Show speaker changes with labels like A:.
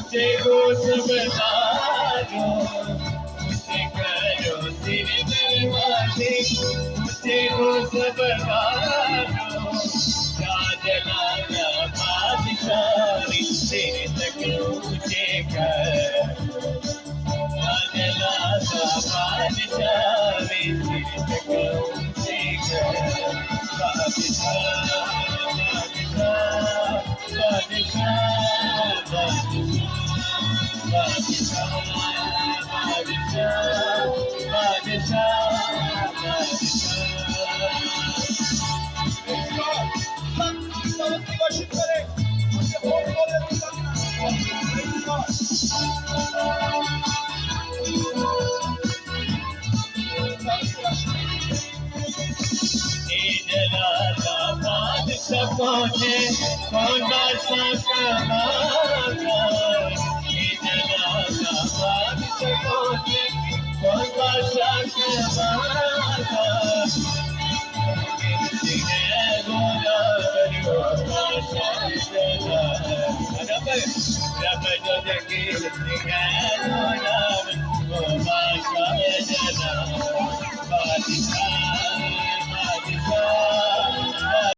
A: मुझे को सब बता दो, मुझे करो सिर दरवाजे, मुझे को सब बता दो, राजलाला बादशाही तेरे तक ऊँचे कर, राजलाला बादशाही तेरे तक ऊँचे कर, बादशाह बादशाह बादशाह बादशाह बादशाह कौन है कौन सा कमाता, ये जलाला बादशाह कौन है कौन सा कमाता, गिरती है गोला करो बादशाह जला, रब जो गिरती है गोला